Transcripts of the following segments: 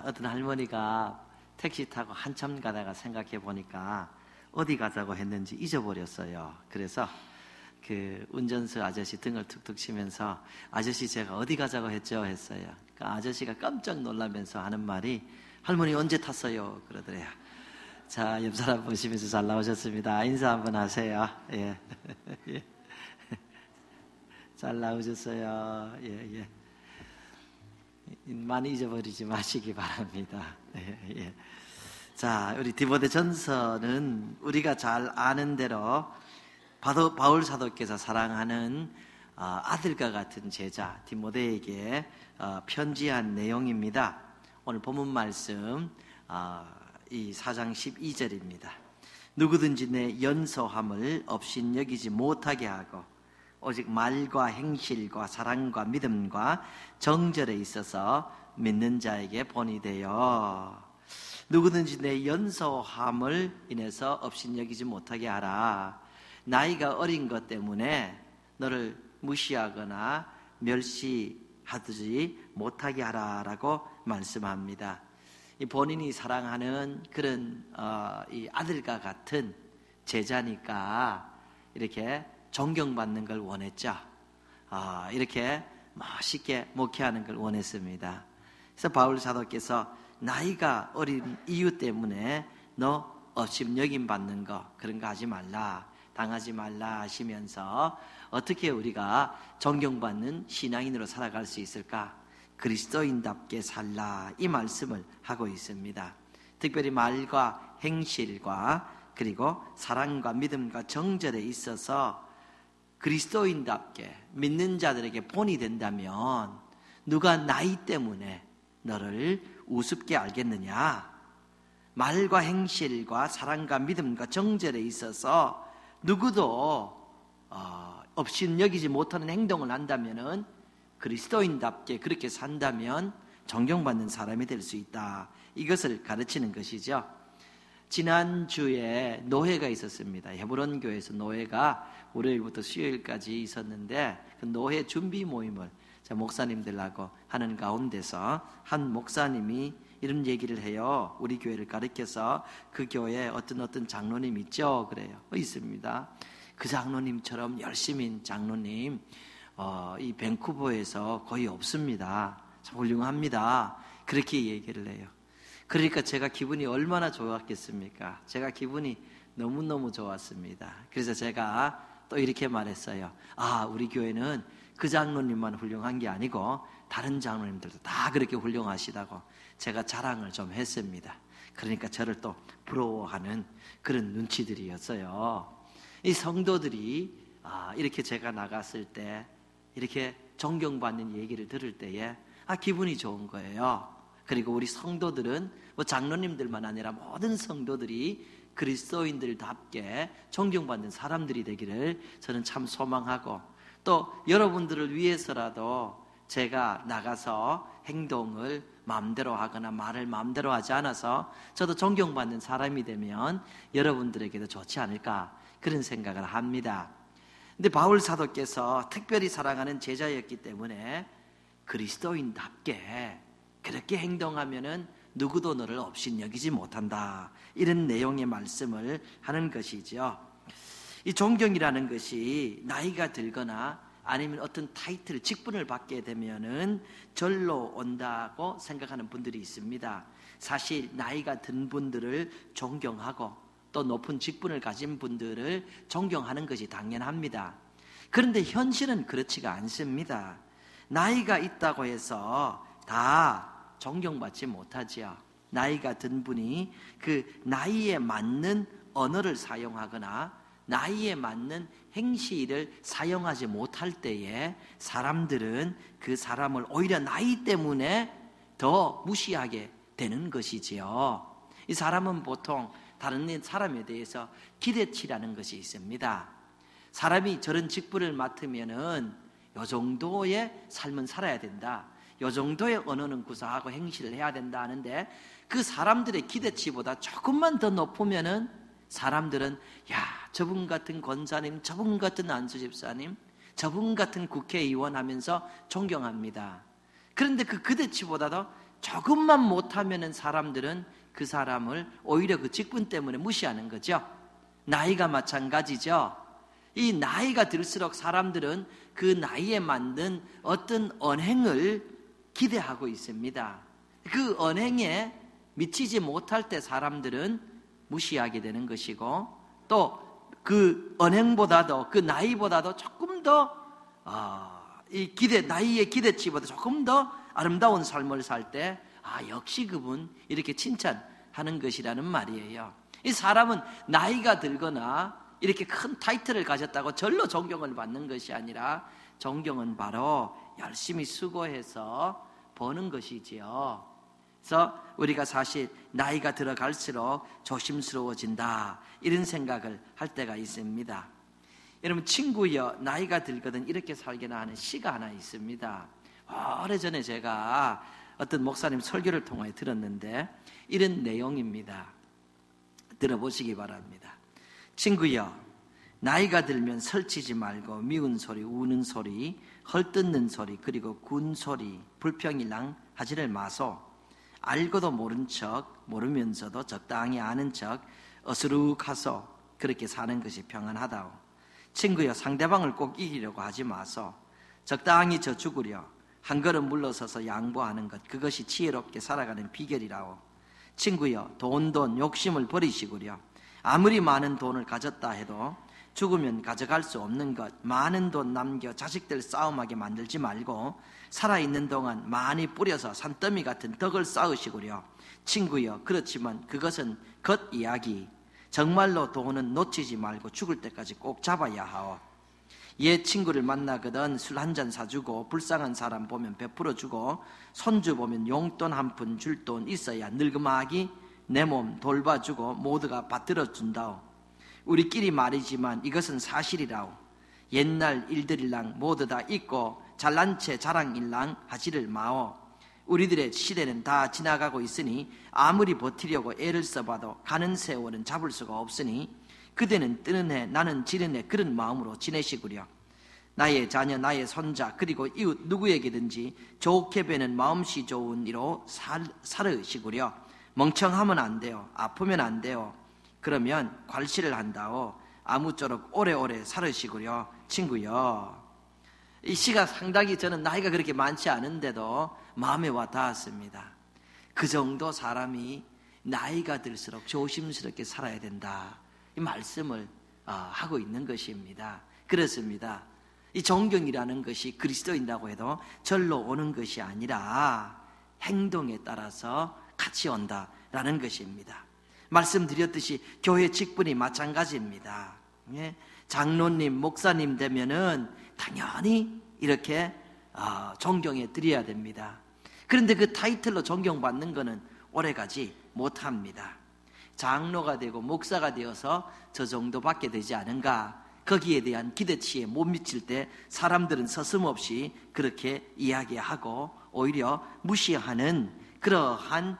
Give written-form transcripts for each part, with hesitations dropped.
어떤 할머니가 택시 타고 한참 가다가 생각해 보니까 어디 가자고 했는지 잊어버렸어요. 그래서 그 운전수 아저씨 등을 툭툭 치면서 아저씨 제가 어디 가자고 했죠? 했어요. 그 아저씨가 깜짝 놀라면서 하는 말이 할머니 언제 탔어요? 그러더래요. 자, 옆 사람 보시면서 잘 나오셨습니다. 인사 한번 하세요. 예. 예. 잘 나오셨어요. 예, 예. 많이 잊어버리지 마시기 바랍니다. 예, 예. 자, 우리 디모데전서는 우리가 잘 아는 대로 바울 사도께서 사랑하는 아들과 같은 제자 디모데에게 편지한 내용입니다. 오늘 본문 말씀 이 4장 12절입니다. 누구든지 내 연소함을 업신여기지 못하게 하고 오직 말과 행실과 사랑과 믿음과 정절에 있어서 믿는 자에게 본이 되어 누구든지 내 연소함을 인해서 업신여기지 못하게 하라. 나이가 어린 것 때문에 너를 무시하거나 멸시하지 못하게 하라라고 말씀합니다. 이 본인이 사랑하는 그런 이 아들과 같은 제자니까 이렇게 존경받는 걸 원했죠. 이렇게 멋있게 목회하는 걸 원했습니다. 그래서 바울 사도께서 나이가 어린 이유 때문에 너 업신여김 받는 거 그런 거 하지 말라, 당하지 말라 하시면서 어떻게 우리가 존경받는 신앙인으로 살아갈 수 있을까? 그리스도인답게 살라, 이 말씀을 하고 있습니다. 특별히 말과 행실과 그리고 사랑과 믿음과 정절에 있어서 그리스도인답게 믿는 자들에게 본이 된다면 누가 나이 때문에 너를 우습게 알겠느냐? 말과 행실과 사랑과 믿음과 정절에 있어서 누구도 업신여기지 못하는 행동을 한다면은 그리스도인답게 그렇게 산다면 존경받는 사람이 될 수 있다. 이것을 가르치는 것이죠. 지난주에 노회가 있었습니다. 헤브론 교회에서 노회가 월요일부터 수요일까지 있었는데 그 노회 준비 모임을 목사님들하고 하는 가운데서 한 목사님이 이런 얘기를 해요. 우리 교회를 가르쳐서 그 교회에 어떤 장로님 있죠? 그래요. 있습니다. 그 장로님처럼 열심인 장로님 이 밴쿠버에서 거의 없습니다. 참 훌륭합니다. 그렇게 얘기를 해요. 그러니까 제가 기분이 얼마나 좋았겠습니까? 제가 기분이 너무너무 좋았습니다. 그래서 제가 또 이렇게 말했어요. 우리 교회는 그 장로님만 훌륭한 게 아니고 다른 장로님들도 다 그렇게 훌륭하시다고 제가 자랑을 좀 했습니다. 그러니까 저를 또 부러워하는 그런 눈치들이었어요. 이 성도들이 이렇게 제가 나갔을 때 이렇게 존경받는 얘기를 들을 때에 기분이 좋은 거예요. 그리고 우리 성도들은 장로님들만 아니라 모든 성도들이 그리스도인들답게 존경받는 사람들이 되기를 저는 참 소망하고, 또 여러분들을 위해서라도 제가 나가서 행동을 마음대로 하거나 말을 마음대로 하지 않아서 저도 존경받는 사람이 되면 여러분들에게도 좋지 않을까, 그런 생각을 합니다. 근데 바울 사도께서 특별히 사랑하는 제자였기 때문에 그리스도인답게 그렇게 행동하면은 누구도 너를 업신여기지 못한다, 이런 내용의 말씀을 하는 것이죠. 이 존경이라는 것이 나이가 들거나 아니면 어떤 타이틀, 직분을 받게 되면은 절로 온다고 생각하는 분들이 있습니다. 사실 나이가 든 분들을 존경하고 또 높은 직분을 가진 분들을 존경하는 것이 당연합니다. 그런데 현실은 그렇지가 않습니다. 나이가 있다고 해서 다 존경받지 못하지요. 나이가 든 분이 그 나이에 맞는 언어를 사용하거나 나이에 맞는 행실을 사용하지 못할 때에 사람들은 그 사람을 오히려 나이 때문에 더 무시하게 되는 것이지요. 이 사람은 보통 다른 사람에 대해서 기대치라는 것이 있습니다. 사람이 저런 직분을 맡으면은 요 정도의 삶은 살아야 된다, 요 정도의 언어는 구사하고 행실을 해야 된다 하는데, 그 사람들의 기대치보다 조금만 더 높으면은 사람들은 저분 같은 권사님, 저분 같은 안수집사님, 저분 같은 국회의원 하면서 존경합니다. 그런데 그 기대치보다도 조금만 못하면은 사람들은 그 사람을 오히려 그 직분 때문에 무시하는 거죠. 나이가 마찬가지죠. 이 나이가 들수록 사람들은 그 나이에 맞는 어떤 언행을 기대하고 있습니다. 그 언행에 미치지 못할 때 사람들은 무시하게 되는 것이고, 또 그 언행보다도 그 나이보다도 조금 더 이 나이의 기대치보다 조금 더 아름다운 삶을 살 때 역시 그분 이렇게 칭찬하는 것이라는 말이에요. 이 사람은 나이가 들거나 이렇게 큰 타이틀을 가졌다고 절로 존경을 받는 것이 아니라, 존경은 바로 열심히 수고해서 버는 것이지요. 그래서 우리가 사실 나이가 들어갈수록 조심스러워진다, 이런 생각을 할 때가 있습니다. 여러분, 친구여 나이가 들거든 이렇게 살게나 하는 시가 하나 있습니다. 오래전에 제가 어떤 목사님 설교를 통해 들었는데 이런 내용입니다. 들어보시기 바랍니다. 친구여, 나이가 들면 설치지 말고 미운 소리, 우는 소리, 헐뜯는 소리, 그리고 군 소리, 불평일랑 하지를 마소. 알고도 모른 척, 모르면서도 적당히 아는 척 어스룩하소. 그렇게 사는 것이 평안하다오. 친구여, 상대방을 꼭 이기려고 하지 마소. 적당히 져죽으려 한 걸음 물러서서 양보하는 것, 그것이 지혜롭게 살아가는 비결이라오. 친구여, 돈 욕심을 버리시구려. 아무리 많은 돈을 가졌다 해도 죽으면 가져갈 수 없는 것, 많은 돈 남겨 자식들 싸움하게 만들지 말고 살아있는 동안 많이 뿌려서 산더미 같은 덕을 쌓으시구려. 친구여, 그렇지만 그것은 겉이야기. 정말로 돈은 놓치지 말고 죽을 때까지 꼭 잡아야 하오. 옛 친구를 만나거든 술 한 잔 사주고, 불쌍한 사람 보면 베풀어주고, 손주 보면 용돈 한 푼 줄 돈 있어야 늙음하기 내 몸 돌봐주고 모두가 받들어준다오. 우리끼리 말이지만 이것은 사실이라오. 옛날 일들일랑 모두 다 잊고 잘난 체 자랑일랑 하지를 마오. 우리들의 시대는 다 지나가고 있으니 아무리 버티려고 애를 써봐도 가는 세월은 잡을 수가 없으니 그대는 뜨는 해 나는 지는 해 그런 마음으로 지내시구려. 나의 자녀 나의 손자 그리고 이웃 누구에게든지 좋게 배는 마음씨 좋은 이로 살으시구려. 멍청하면 안 돼요. 아프면 안 돼요. 그러면 괄시를 한다오. 아무쪼록 오래오래 살으시구려. 친구여. 이 시가 상당히 저는 나이가 그렇게 많지 않은데도 마음에 와 닿았습니다. 그 정도 사람이 나이가 들수록 조심스럽게 살아야 된다, 이 말씀을 하고 있는 것입니다. 그렇습니다. 이 존경이라는 것이 그리스도인이라고 해도 절로 오는 것이 아니라 행동에 따라서 같이 온다라는 것입니다. 말씀드렸듯이 교회 직분이 마찬가지입니다. 장로님, 목사님 되면은 당연히 이렇게 존경해 드려야 됩니다. 그런데 그 타이틀로 존경받는 것은 오래가지 못합니다. 장로가 되고 목사가 되어서 저 정도밖에 되지 않은가, 거기에 대한 기대치에 못 미칠 때 사람들은 서슴없이 그렇게 이야기하고 오히려 무시하는 그러한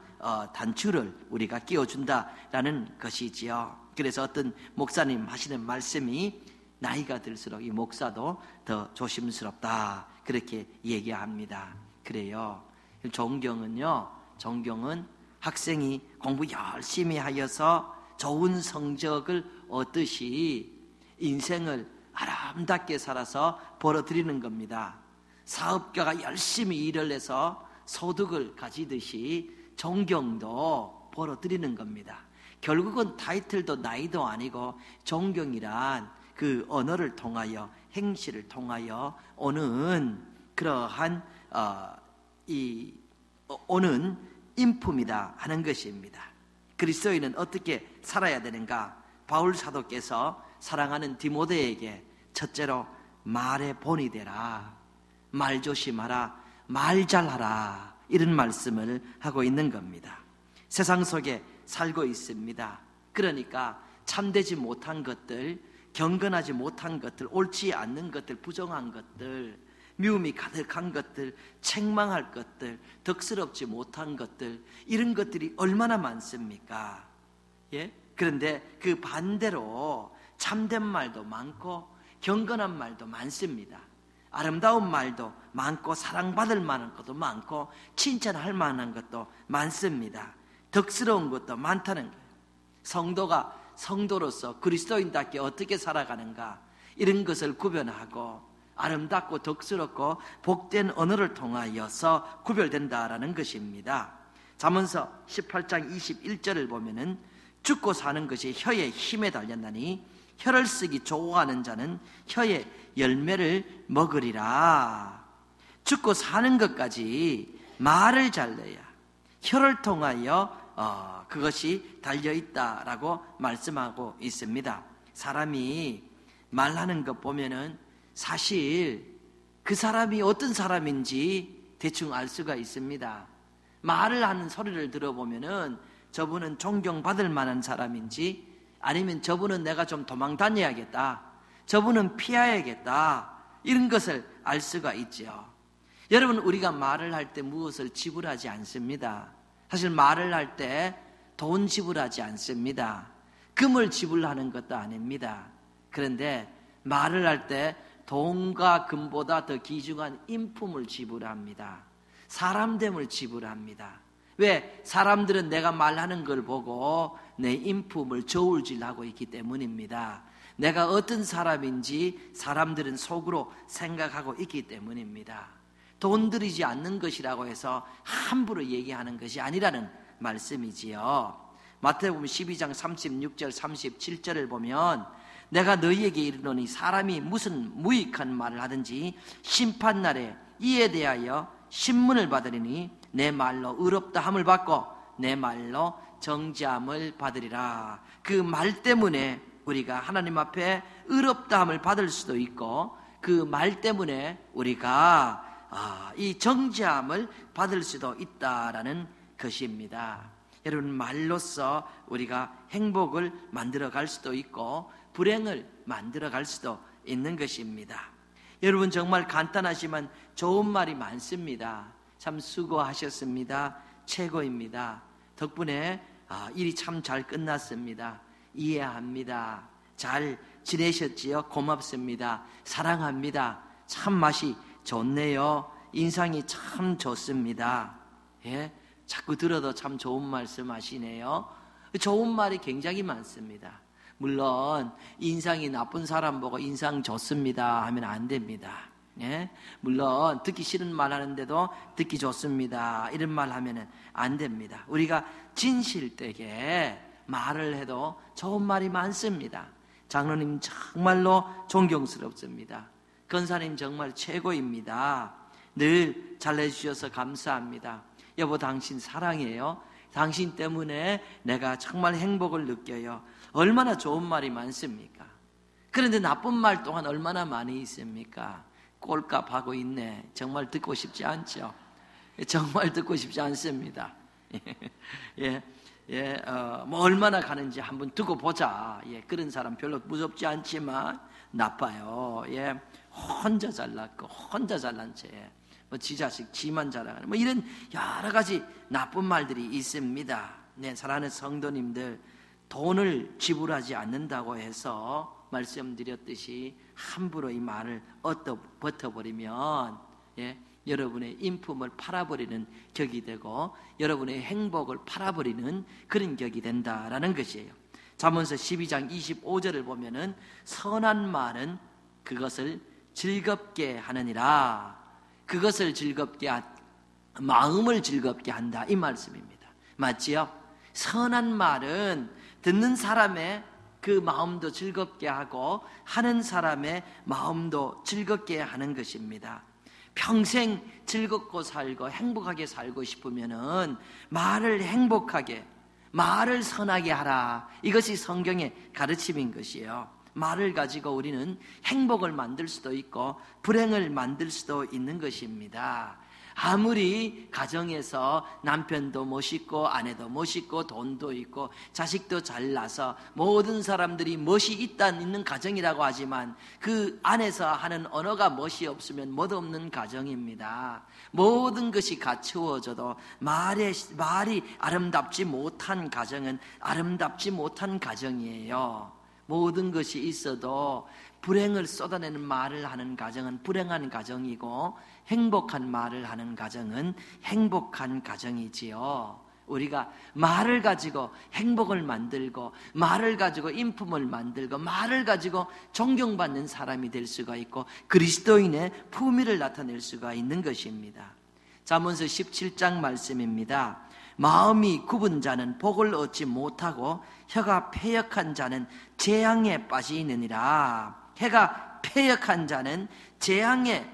단추를 우리가 끼워준다라는 것이지요. 그래서 어떤 목사님 하시는 말씀이 나이가 들수록 이 목사도 더 조심스럽다, 그렇게 얘기합니다. 그래요. 존경은 학생이 공부 열심히 하여서 좋은 성적을 얻듯이 인생을 아름답게 살아서 벌어들이는 겁니다. 사업가가 열심히 일을 해서 소득을 가지듯이 존경도 벌어들이는 겁니다. 결국은 타이틀도 나이도 아니고 존경이란 그 언어를 통하여 행실을 통하여 오는 그러한 오는 인품이다 하는 것입니다. 그리스도인은 어떻게 살아야 되는가? 바울 사도께서 사랑하는 디모데에게 첫째로 말의 본이 되라, 말 조심하라, 말 잘하라, 이런 말씀을 하고 있는 겁니다. 세상 속에 살고 있습니다. 그러니까 참되지 못한 것들, 경건하지 못한 것들, 옳지 않는 것들, 부정한 것들, 미움이 가득한 것들, 책망할 것들, 덕스럽지 못한 것들, 이런 것들이 얼마나 많습니까? 예? 그런데 그 반대로 참된 말도 많고 경건한 말도 많습니다. 아름다운 말도 많고 사랑받을 만한 것도 많고 칭찬할 만한 것도 많습니다. 덕스러운 것도 많다는 거예요. 성도가 성도로서 그리스도인답게 어떻게 살아가는가, 이런 것을 구별하고 아름답고 덕스럽고 복된 언어를 통하여서 구별된다라는 것입니다. 잠언서 18장 21절을 보면은 죽고 사는 것이 혀의 힘에 달렸나니 혀를 쓰기 좋아하는 자는 혀의 열매를 먹으리라. 죽고 사는 것까지 말을 잘 내야 혀를 통하여 그것이 달려있다라고 말씀하고 있습니다. 사람이 말하는 것 보면은 사실 그 사람이 어떤 사람인지 대충 알 수가 있습니다. 말을 하는 소리를 들어보면은 저분은 존경받을 만한 사람인지, 아니면 저분은 내가 좀 도망 다녀야겠다, 저분은 피해야겠다, 이런 것을 알 수가 있죠. 여러분, 우리가 말을 할 때 무엇을 지불하지 않습니다. 사실 말을 할 때 돈 지불하지 않습니다. 금을 지불하는 것도 아닙니다. 그런데 말을 할 때 돈과 금보다 더 귀중한 인품을 지불합니다. 사람됨을 지불합니다. 왜? 사람들은 내가 말하는 걸 보고 내 인품을 저울질하고 있기 때문입니다. 내가 어떤 사람인지 사람들은 속으로 생각하고 있기 때문입니다. 돈 들이지 않는 것이라고 해서 함부로 얘기하는 것이 아니라는 말씀이지요. 마태복음 12장 36절 37절을 보면 내가 너희에게 이르노니 사람이 무슨 무익한 말을 하든지 심판날에 이에 대하여 신문을 받으리니 내 말로 의롭다 함을 받고 내 말로 정죄함을 받으리라. 그 말 때문에 우리가 하나님 앞에 의롭다 함을 받을 수도 있고, 그 말 때문에 우리가 이 정죄함을 받을 수도 있다라는 것입니다. 여러분, 말로써 우리가 행복을 만들어 갈 수도 있고 불행을 만들어 갈 수도 있는 것입니다. 여러분, 정말 간단하지만 좋은 말이 많습니다. 참 수고하셨습니다. 최고입니다. 덕분에 일이 참 잘 끝났습니다. 이해합니다. 잘 지내셨지요? 고맙습니다. 사랑합니다. 참 맛이 좋네요. 인상이 참 좋습니다. 예? 자꾸 들어도 참 좋은 말씀 하시네요. 좋은 말이 굉장히 많습니다. 물론 인상이 나쁜 사람 보고 인상 좋습니다 하면 안 됩니다. 예? 물론 듣기 싫은 말 하는데도 듣기 좋습니다 이런 말 하면 안 됩니다. 우리가 진실되게 말을 해도 좋은 말이 많습니다. 장로님 정말로 존경스럽습니다. 권사님 정말 최고입니다. 늘 잘해주셔서 감사합니다. 여보, 당신 사랑해요. 당신 때문에 내가 정말 행복을 느껴요. 얼마나 좋은 말이 많습니까? 그런데 나쁜 말 또한 얼마나 많이 있습니까? 꼴값 하고 있네. 정말 듣고 싶지 않죠? 정말 듣고 싶지 않습니다. 뭐 얼마나 가는지 한번 두고 보자. 그런 사람 별로 무섭지 않지만 나빠요. 혼자 잘났고 혼자 잘난 채 지 자식 지만 자랑하는 이런 여러 가지 나쁜 말들이 있습니다. 사랑하는 성도님들, 돈을 지불하지 않는다고 해서 말씀드렸듯이 함부로 이 말을 버텨버리면 여러분의 인품을 팔아버리는 격이 되고 여러분의 행복을 팔아버리는 그런 격이 된다라는 것이에요. 잠언서 12장 25절을 보면은 선한 말은 그것을 즐겁게 하느니라. 그것을 마음을 즐겁게 한다, 이 말씀입니다. 맞지요? 선한 말은 듣는 사람의 그 마음도 즐겁게 하고 하는 사람의 마음도 즐겁게 하는 것입니다. 평생 즐겁고 살고 행복하게 살고 싶으면은 말을 행복하게, 말을 선하게 하라. 이것이 성경의 가르침인 것이에요. 말을 가지고 우리는 행복을 만들 수도 있고 불행을 만들 수도 있는 것입니다. 아무리 가정에서 남편도 멋있고 아내도 멋있고 돈도 있고 자식도 잘나서 모든 사람들이 멋이 있는 가정이라고 하지만 그 안에서 하는 언어가 멋이 없으면 멋없는 가정입니다. 모든 것이 갖추어져도 말이 아름답지 못한 가정은 아름답지 못한 가정이에요. 모든 것이 있어도 불행을 쏟아내는 말을 하는 가정은 불행한 가정이고 행복한 말을 하는 가정은 행복한 가정이지요. 우리가 말을 가지고 행복을 만들고 말을 가지고 인품을 만들고 말을 가지고 존경받는 사람이 될 수가 있고 그리스도인의 품위를 나타낼 수가 있는 것입니다. 잠언서 17장 말씀입니다. 마음이 굽은 자는 복을 얻지 못하고 혀가 패역한 자는 재앙에 빠지느니라. 혀가 패역한 자는 재앙에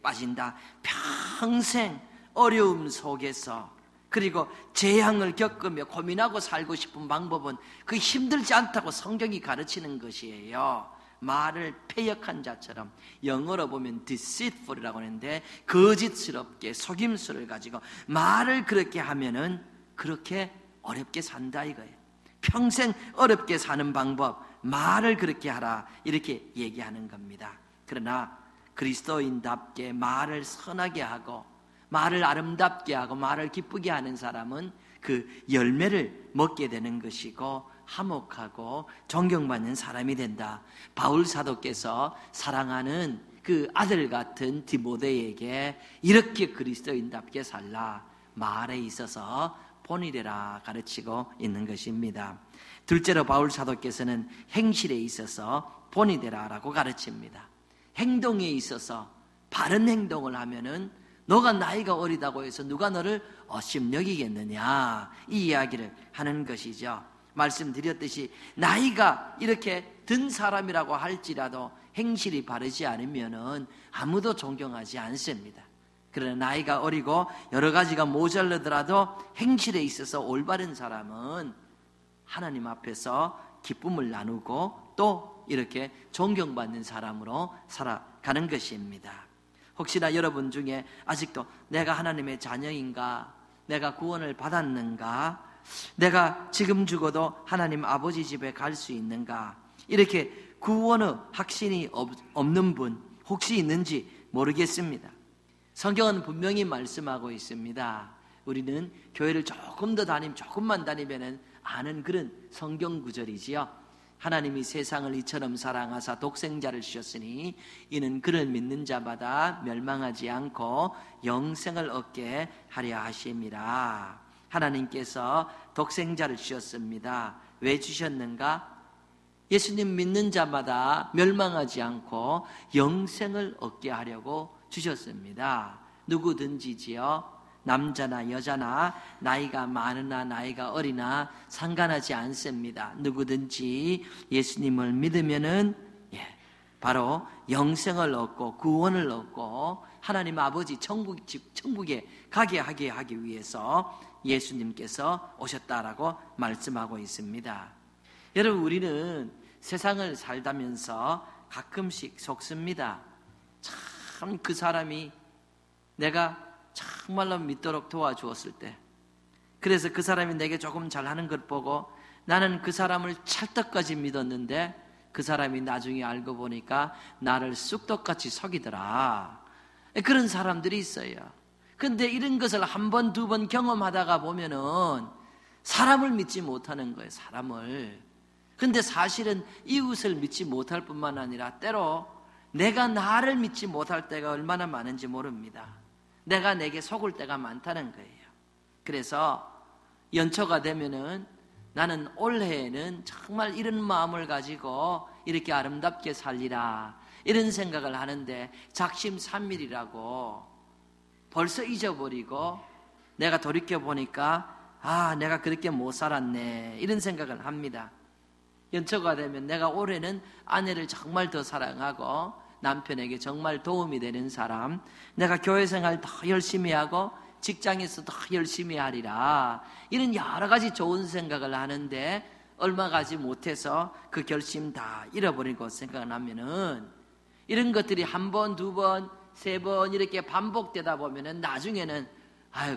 빠진다. 평생 어려움 속에서 그리고 재앙을 겪으며 고민하고 살고 싶은 방법은 그 힘들지 않다고 성경이 가르치는 것이에요. 말을 패역한 자처럼, 영어로 보면 deceitful이라고 하는데 거짓스럽게 속임수를 가지고 말을 그렇게 하면은 그렇게 어렵게 산다 이거예요. 평생 어렵게 사는 방법, 말을 그렇게 하라 이렇게 얘기하는 겁니다. 그러나 그리스도인답게 말을 선하게 하고 말을 아름답게 하고 말을 기쁘게 하는 사람은 그 열매를 먹게 되는 것이고 화목하고 존경받는 사람이 된다. 바울 사도께서 사랑하는 그 아들 같은 디모데에게 이렇게 그리스도인답게 살라, 말에 있어서 본이래라 가르치고 있는 것입니다. 둘째로 바울 사도께서는 행실에 있어서 본이되라라고 가르칩니다. 행동에 있어서 바른 행동을 하면은 너가 나이가 어리다고 해서 누가 너를 업심여기겠느냐, 이 이야기를 하는 것이죠. 말씀드렸듯이 나이가 이렇게 든 사람이라고 할지라도 행실이 바르지 않으면은 아무도 존경하지 않습니다. 그러나 나이가 어리고 여러 가지가 모자르더라도 행실에 있어서 올바른 사람은 하나님 앞에서 기쁨을 나누고 또 이렇게 존경받는 사람으로 살아가는 것입니다. 혹시나 여러분 중에 아직도 내가 하나님의 자녀인가, 내가 구원을 받았는가, 내가 지금 죽어도 하나님 아버지 집에 갈 수 있는가, 이렇게 구원의 확신이 없는 분 혹시 있는지 모르겠습니다. 성경은 분명히 말씀하고 있습니다. 우리는 교회를 조금만 다니면 아는 그런 성경 구절이지요. 하나님이 세상을 이처럼 사랑하사 독생자를 주셨으니 이는 그를 믿는 자마다 멸망하지 않고 영생을 얻게 하려 하심이라. 하나님께서 독생자를 주셨습니다. 왜 주셨는가? 예수님 믿는 자마다 멸망하지 않고 영생을 얻게 하려고 주셨습니다. 누구든지지요, 남자나 여자나 나이가 많으나 나이가 어리나 상관하지 않습니다. 누구든지 예수님을 믿으면은 바로 영생을 얻고 구원을 얻고 하나님 아버지 천국에 가게 하기 위해서 예수님께서 오셨다라고 말씀하고 있습니다. 여러분, 우리는 세상을 살다면서 가끔씩 속습니다. 참 그 사람이 내가 정말로 믿도록 도와주었을 때, 그래서 그 사람이 내게 조금 잘하는 것 보고 나는 그 사람을 찰떡까지 믿었는데 그 사람이 나중에 알고 보니까 나를 쑥떡같이 속이더라. 그런 사람들이 있어요. 근데 이런 것을 한 번, 두 번 경험하다가 보면은 사람을 믿지 못하는 거예요, 사람을. 근데 사실은 이웃을 믿지 못할 뿐만 아니라 때로 내가 나를 믿지 못할 때가 얼마나 많은지 모릅니다. 내가 내게 속을 때가 많다는 거예요. 그래서 연초가 되면은 나는 올해에는 정말 이런 마음을 가지고 이렇게 아름답게 살리라, 이런 생각을 하는데 작심삼일이라고 벌써 잊어버리고 내가 돌이켜보니까 내가 그렇게 못 살았네, 이런 생각을 합니다. 연초가 되면 내가 올해는 아내를 정말 더 사랑하고 남편에게 정말 도움이 되는 사람, 내가 교회생활 더 열심히 하고 직장에서 더 열심히 하리라, 이런 여러 가지 좋은 생각을 하는데 얼마 가지 못해서 그 결심 다 잃어버리고 생각을 하면은 이런 것들이 한 번, 두 번, 세 번 이렇게 반복되다 보면은 나중에는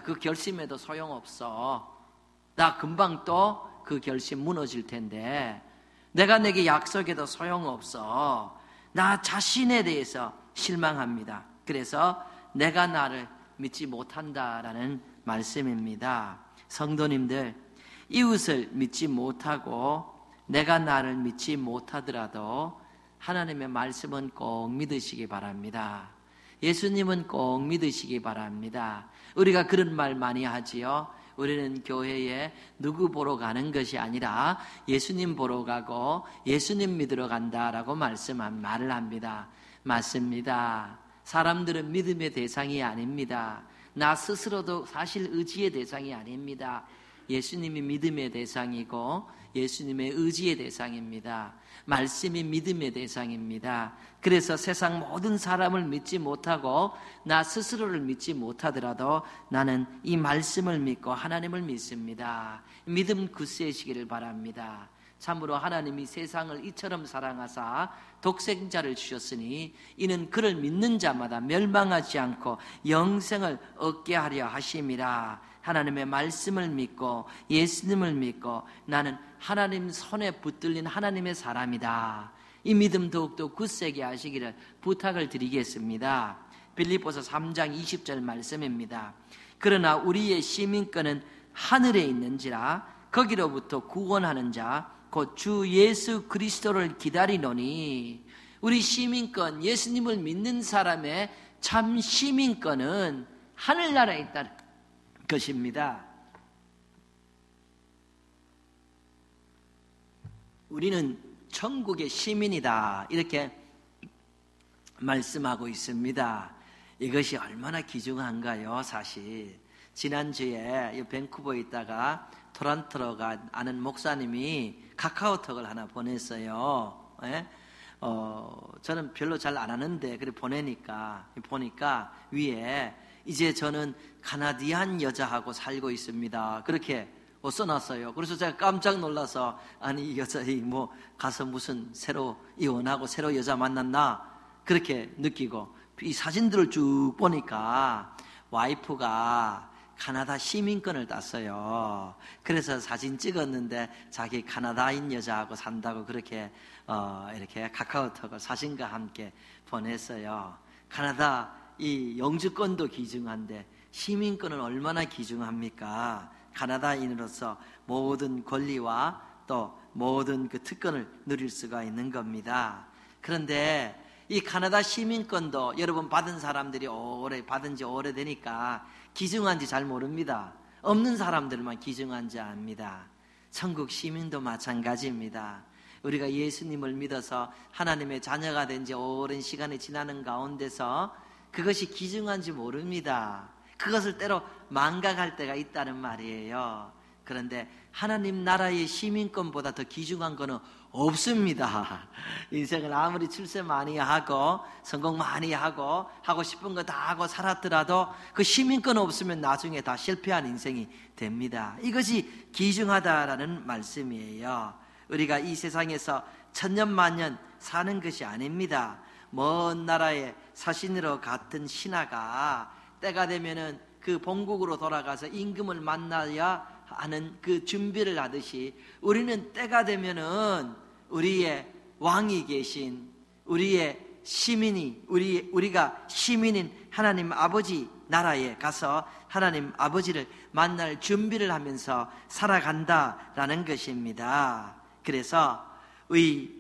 그 결심에도 소용없어, 나 금방 또 그 결심 무너질 텐데, 내가 내게 약속해도 소용없어, 나 자신에 대해서 실망합니다. 그래서 내가 나를 믿지 못한다라는 말씀입니다. 성도님들, 이웃을 믿지 못하고 내가 나를 믿지 못하더라도 하나님의 말씀은 꼭 믿으시기 바랍니다. 예수님은 꼭 믿으시기 바랍니다. 우리가 그런 말 많이 하지요. 우리는 교회에 누구 보러 가는 것이 아니라 예수님 보러 가고 예수님 믿으러 간다라고 말을 합니다. 맞습니다. 사람들은 믿음의 대상이 아닙니다. 나 스스로도 사실 의지의 대상이 아닙니다. 예수님이 믿음의 대상이고 예수님의 의지의 대상입니다. 말씀이 믿음의 대상입니다. 그래서 세상 모든 사람을 믿지 못하고 나 스스로를 믿지 못하더라도 나는 이 말씀을 믿고 하나님을 믿습니다. 믿음 굳세시기를 바랍니다. 참으로 하나님이 세상을 이처럼 사랑하사 독생자를 주셨으니 이는 그를 믿는 자마다 멸망하지 않고 영생을 얻게 하려 하심이라. 하나님의 말씀을 믿고 예수님을 믿고 나는 하나님 손에 붙들린 하나님의 사람이다. 이 믿음 더욱더 굳세게 하시기를 부탁을 드리겠습니다. 빌립보서 3장 20절 말씀입니다. 그러나 우리의 시민권은 하늘에 있는지라 거기로부터 구원하는 자 곧 주 예수 그리스도를 기다리노니. 우리 시민권, 예수님을 믿는 사람의 참 시민권은 하늘나라에 있다는 것입니다. 우리는 천국의 시민이다 이렇게 말씀하고 있습니다. 이것이 얼마나 귀중한가요? 사실 지난주에 밴쿠버에 있다가 토론토로 아는 목사님이 카카오톡을 하나 보냈어요. 저는 별로 잘 안 하는데 그래 보니까 위에 이제 저는 카나디안 여자하고 살고 있습니다. 그렇게 써놨어요. 그래서 제가 깜짝 놀라서 아니 이 여자이 가서 무슨 새로 이혼하고 새로 여자 만났나 그렇게 느끼고 이 사진들을 쭉 보니까 와이프가 카나다 시민권을 땄어요. 그래서 사진 찍었는데 자기 카나다인 여자하고 산다고 그렇게 이렇게 카카오톡을 사진과 함께 보냈어요. 카나다 이 영주권도 귀중한데 시민권은 얼마나 귀중합니까? 카나다인으로서 모든 권리와 또 모든 그 특권을 누릴 수가 있는 겁니다. 그런데 이 카나다 시민권도 여러분 받은 사람들이 받은 지 오래되니까 귀중한지 잘 모릅니다. 없는 사람들만 귀중한지 압니다. 천국 시민도 마찬가지입니다. 우리가 예수님을 믿어서 하나님의 자녀가 된 지 오랜 시간이 지나는 가운데서 그것이 귀중한지 모릅니다. 그것을 때로 망각할 때가 있다는 말이에요. 그런데 하나님 나라의 시민권보다 더 귀중한 거는 없습니다. 인생을 아무리 출세 많이 하고 성공 많이 하고 싶은 거 다 하고 살았더라도 그 시민권 없으면 나중에 다 실패한 인생이 됩니다. 이것이 귀중하다라는 말씀이에요. 우리가 이 세상에서 천년만년 사는 것이 아닙니다. 먼 나라의 사신으로 같은 신하가 때가 되면은 그 본국으로 돌아가서 임금을 만나야 하는 그 준비를 하듯이 우리는 때가 되면은 우리의 왕이 계신 우리의 시민이 우리가 시민인 하나님 아버지 나라에 가서 하나님 아버지를 만날 준비를 하면서 살아간다라는 것입니다. 그래서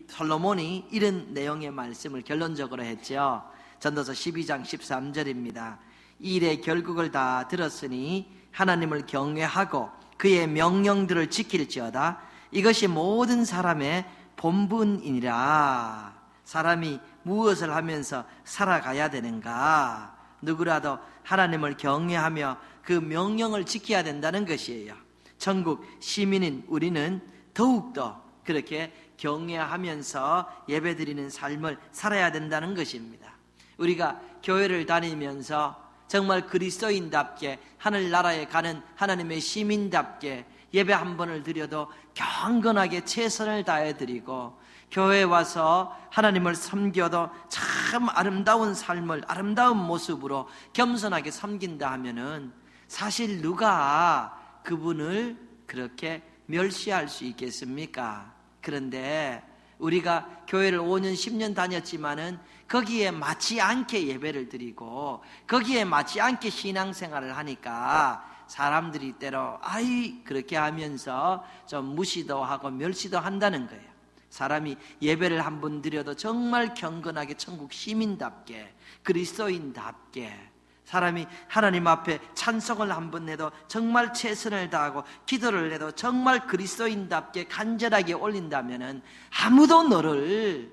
솔로몬이 이런 내용의 말씀을 결론적으로 했죠. 전도서 12장 13절입니다. 이 일의 결국을 다 들었으니 하나님을 경외하고 그의 명령들을 지킬지어다. 이것이 모든 사람의 본분이니라. 사람이 무엇을 하면서 살아가야 되는가? 누구라도 하나님을 경외하며 그 명령을 지켜야 된다는 것이에요. 천국 시민인 우리는 더욱더 그렇게 경외하면서 예배드리는 삶을 살아야 된다는 것입니다. 우리가 교회를 다니면서 정말 그리스도인답게 하늘나라에 가는 하나님의 시민답게 예배 한 번을 드려도 경건하게 최선을 다해 드리고 교회에 와서 하나님을 섬겨도 참 아름다운 삶을 아름다운 모습으로 겸손하게 섬긴다 하면은 사실 누가 그분을 그렇게 멸시할 수 있겠습니까? 그런데 우리가 교회를 5년 10년 다녔지만은 거기에 맞지 않게 예배를 드리고 거기에 맞지 않게 신앙생활을 하니까 사람들이 때로 아이 그렇게 하면서 좀 무시도 하고 멸시도 한다는 거예요. 사람이 예배를 한 번 드려도 정말 경건하게 천국 시민답게 그리스도인답게, 사람이 하나님 앞에 찬송을 한 번 해도 정말 최선을 다하고 기도를 해도 정말 그리스도인답게 간절하게 올린다면은 아무도 너를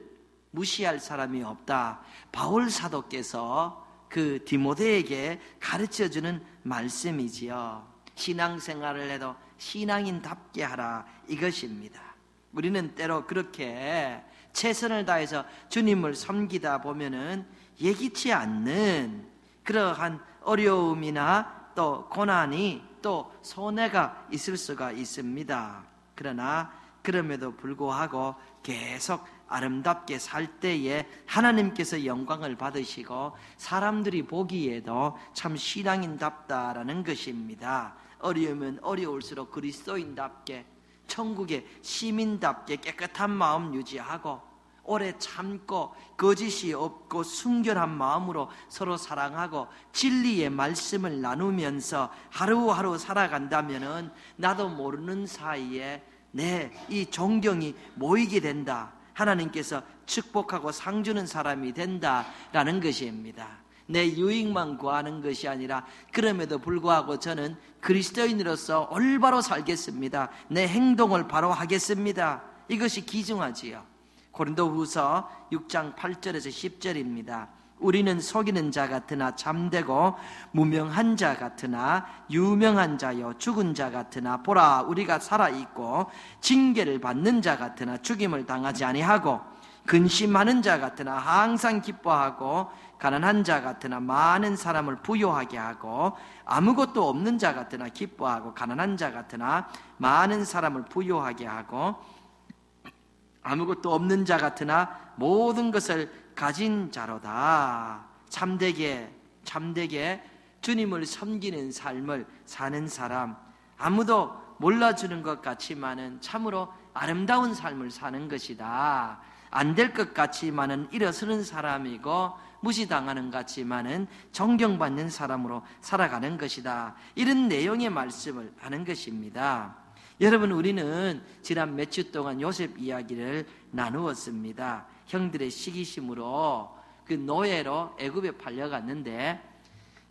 무시할 사람이 없다. 바울 사도께서 그 디모데에게 가르쳐주는 말씀이지요. 신앙생활을 해도 신앙인답게 하라, 이것입니다. 우리는 때로 그렇게 최선을 다해서 주님을 섬기다 보면은 예기치 않는 그러한 어려움이나 또 고난이 또 손해가 있을 수가 있습니다. 그러나 그럼에도 불구하고 계속 아름답게 살 때에 하나님께서 영광을 받으시고 사람들이 보기에도 참 신앙인답다라는 것입니다. 어려우면 어려울수록 그리스도인답게, 천국의 시민답게 깨끗한 마음 유지하고 오래 참고 거짓이 없고 순결한 마음으로 서로 사랑하고 진리의 말씀을 나누면서 하루하루 살아간다면은 나도 모르는 사이에 내 이 존경이 모이게 된다. 하나님께서 축복하고 상 주는 사람이 된다라는 것입니다. 내 유익만 구하는 것이 아니라 그럼에도 불구하고 저는 그리스도인으로서 올바로 살겠습니다. 내 행동을 바로 하겠습니다. 이것이 기중하지요. 고린도후서 6장 8절에서 10절입니다. 우리는 속이는 자 같으나 참되고 무명한 자 같으나 유명한 자여 죽은 자 같으나 보라 우리가 살아있고 징계를 받는 자 같으나 죽임을 당하지 아니하고 근심하는 자 같으나 항상 기뻐하고 가난한 자 같으나 많은 사람을 부요하게 하고 아무것도 없는 자 같으나 기뻐하고 가난한 자 같으나 많은 사람을 부요하게 하고 아무것도 없는 자 같으나 모든 것을 가진 자로다. 참되게 주님을 섬기는 삶을 사는 사람, 아무도 몰라주는 것 같지만은 참으로 아름다운 삶을 사는 것이다. 안 될 것 같지만은 일어서는 사람이고 무시당하는 것 같지만은 존경받는 사람으로 살아가는 것이다. 이런 내용의 말씀을 하는 것입니다. 여러분, 우리는 지난 몇 주 동안 요셉 이야기를 나누었습니다. 형들의 시기심으로 그 노예로 애굽에 팔려갔는데,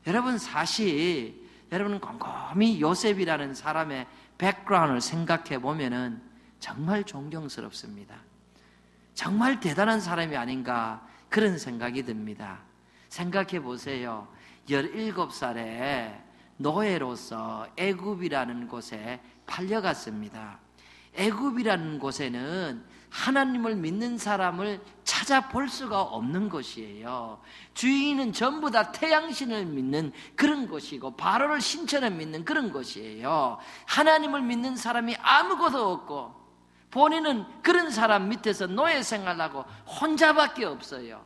여러분 사실 여러분 곰곰이 요셉이라는 사람의 백그라운드를 생각해 보면은 정말 존경스럽습니다. 정말 대단한 사람이 아닌가 그런 생각이 듭니다. 생각해 보세요. 17살에 노예로서 애굽이라는 곳에 팔려갔습니다. 애굽이라는 곳에는 하나님을 믿는 사람을 찾아볼 수가 없는 곳이에요. 주인은 전부 다 태양신을 믿는 그런 곳이고 바로를 신처럼 믿는 그런 곳이에요. 하나님을 믿는 사람이 아무것도 없고 본인은 그런 사람 밑에서 노예 생활하고 혼자밖에 없어요.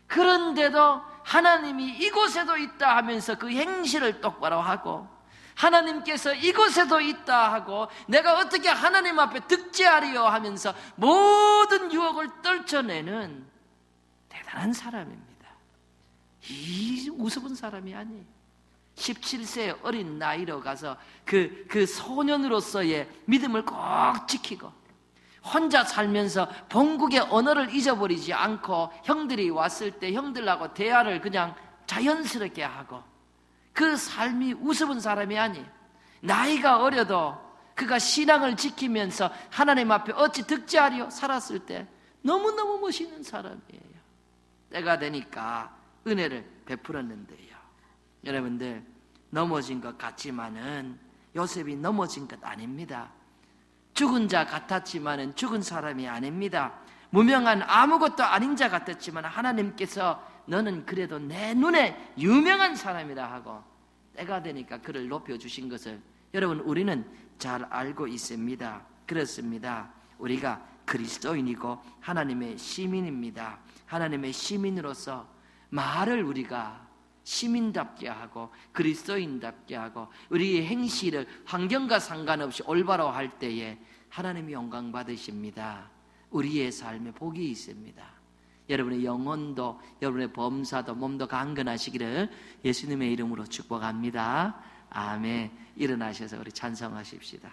그런데도 하나님이 이곳에도 있다 하면서 그 행실을 똑바로 하고, 하나님께서 이곳에도 있다 하고 내가 어떻게 하나님 앞에 득제하리요 하면서 모든 유혹을 떨쳐내는 대단한 사람입니다. 이 우스운 사람이 아니에요. 17세 어린 나이로 가서 그 소년으로서의 믿음을 꼭 지키고 혼자 살면서 본국의 언어를 잊어버리지 않고 형들이 왔을 때 형들하고 대화를 그냥 자연스럽게 하고, 그 삶이 우스운 사람이 아니에요. 나이가 어려도 그가 신앙을 지키면서 하나님 앞에 어찌 득제하리요 살았을 때 너무너무 멋있는 사람이에요. 때가 되니까 은혜를 베풀었는데요. 여러분들, 넘어진 것 같지만은 요셉이 넘어진 것 아닙니다. 죽은 자 같았지만은 죽은 사람이 아닙니다. 무명한 아무것도 아닌 자 같았지만 하나님께서 너는 그래도 내 눈에 유명한 사람이라 하고 때가 되니까 그를 높여주신 것을 여러분 우리는 잘 알고 있습니다. 그렇습니다. 우리가 그리스도인이고 하나님의 시민입니다. 하나님의 시민으로서 말을 우리가 시민답게 하고 그리스도인답게 하고 우리의 행실을 환경과 상관없이 올바로 할 때에 하나님이 영광 받으십니다. 우리의 삶에 복이 있습니다. 여러분의 영혼도 여러분의 범사도 몸도 강건하시기를 예수님의 이름으로 축복합니다. 아멘. 일어나셔서 우리 찬송하십시다.